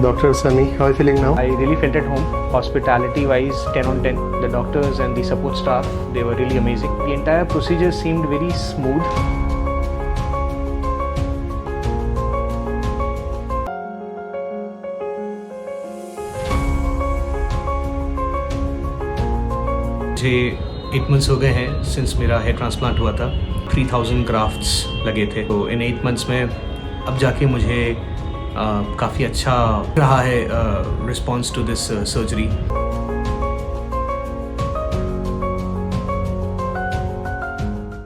Dr. Sunny, how are you feeling now? I really felt at home. Hospitality wise, 10 on 10. The doctors and the support staff, they were really amazing. The entire procedure seemed very smooth. मुझे 8 months हो गए हैं since मेरा hair transplant हुआ था। 3000 grafts लगे थे, तो इन 8 मंथ्स में अब जाके मुझे काफ़ी अच्छा रहा है रिस्पॉन्स टू दिस सर्जरी।